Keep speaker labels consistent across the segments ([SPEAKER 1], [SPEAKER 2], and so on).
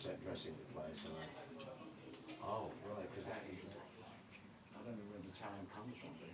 [SPEAKER 1] set dressing the place. And oh, right, because that is, I don't know where the time comes from, but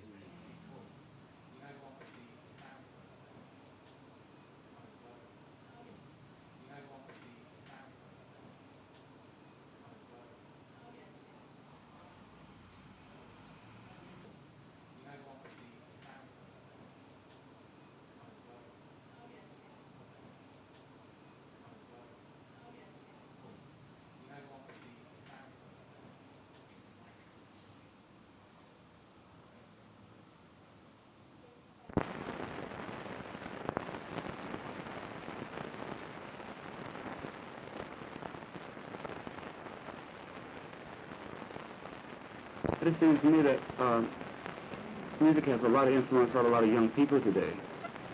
[SPEAKER 2] But it seems to me that music has a lot of influence on a lot of young people today.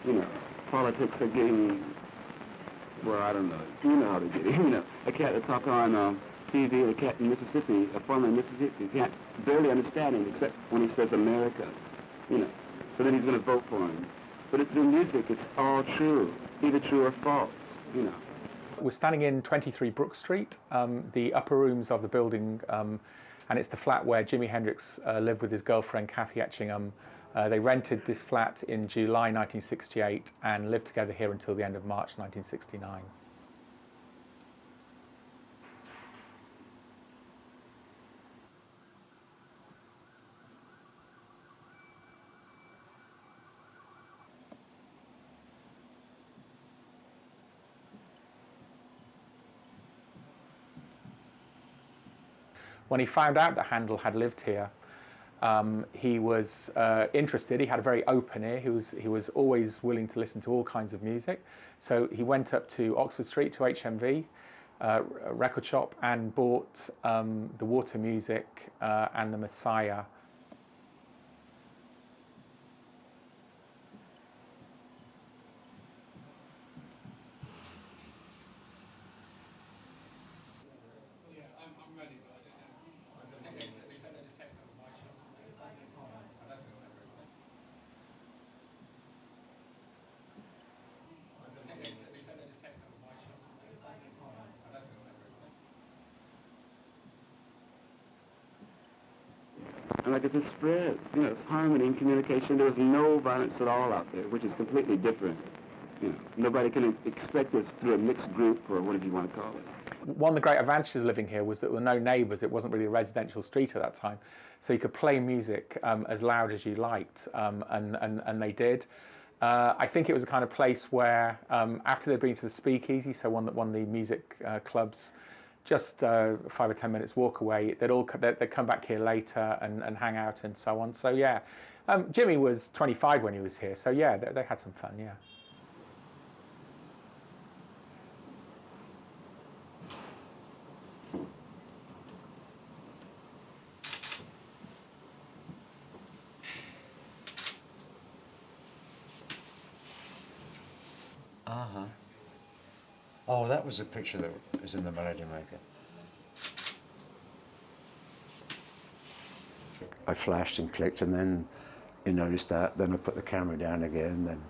[SPEAKER 2] You know, politics are getting, well, I don't know. You know how to get it. You know, a cat that talk on TV, a cat in Mississippi, a farmer in Mississippi, you can't barely understand him except when he says America. You know, so then he's going to vote for him. But through music, it's all true, either true or false. You know.
[SPEAKER 3] We're standing in 23 Brook Street, the upper rooms of the building. And it's the flat where Jimi Hendrix lived with his girlfriend, Kathy Etchingham. They rented this flat in July 1968 and lived together here until the end of March 1969. When he found out that Handel had lived here, he was interested. He had a very open ear. He was always willing to listen to all kinds of music. So he went up to Oxford Street to HMV record shop and bought the Water Music and the Messiah.
[SPEAKER 2] And like I said, spreads, you know, it's harmony and communication. There was no violence at all out there, which is completely different. You know, nobody can expect this through a mixed group or whatever you want to call it.
[SPEAKER 3] One of the great advantages of living here was that there were no neighbours. It wasn't really a residential street at that time. So you could play music as loud as you liked, and they did. I think it was a kind of place where, after they'd been to the Speakeasy, so one of the music clubs, just 5 or 10 minutes walk away, they'd come back here later and hang out and so on. So yeah, Jimmy was 25 when he was here, so yeah, they had some fun, yeah.
[SPEAKER 1] Uh-huh. Oh, that was a picture that was in the Melody Maker. I flashed and clicked, and then you noticed that. Then I put the camera down again. Then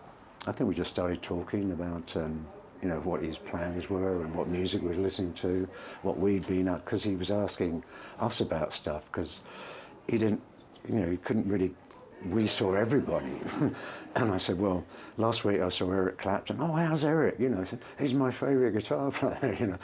[SPEAKER 1] I think we just started talking about, you know, what his plans were and what music we were listening to, what we'd been up, because he was asking us about stuff, because he didn't, you know, he couldn't really. We saw everybody. And I said, well, last week I saw Eric Clapton. Oh, how's Eric? You know, I said, he's my favourite guitar player, you know.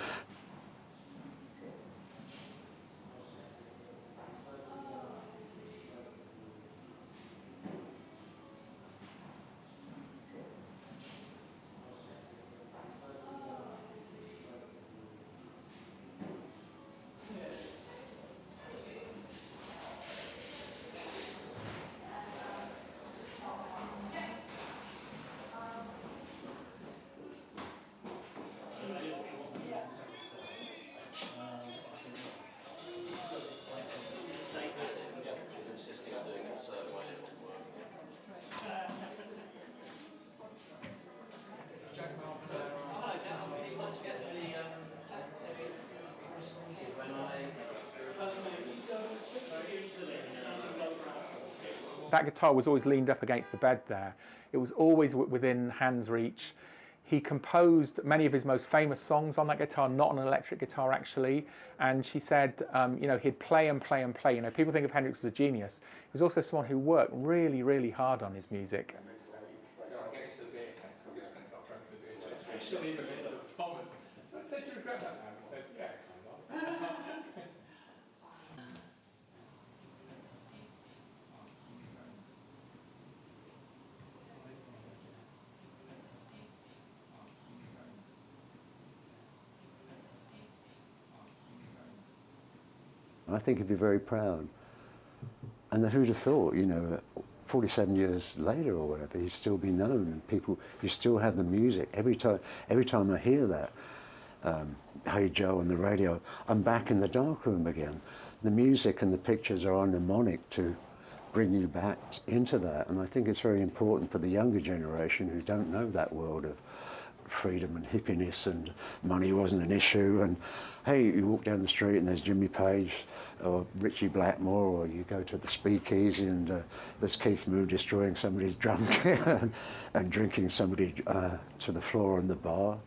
[SPEAKER 3] That guitar was always leaned up against the bed there. It was always within hand's reach. He composed many of his most famous songs on that guitar, not on an electric guitar actually. And she said, you know, he'd play and play and play. You know, people think of Hendrix as a genius. He was also someone who worked really, really hard on his music.
[SPEAKER 1] I think he'd be very proud. And who'd have thought, you know, 47 years later or whatever, he'd still be known, and people, you still have the music. Every time I hear that, Hey Joe on the radio, I'm back in the darkroom again. The music and the pictures are mnemonic to bring you back into that. And I think it's very important for the younger generation who don't know that world of freedom and hippiness, and money wasn't an issue, and hey, you walk down the street and there's Jimmy Page or Richie Blackmore, or you go to the speakeasy and there's Keith Moon destroying somebody's drum kit and drinking somebody to the floor in the bar.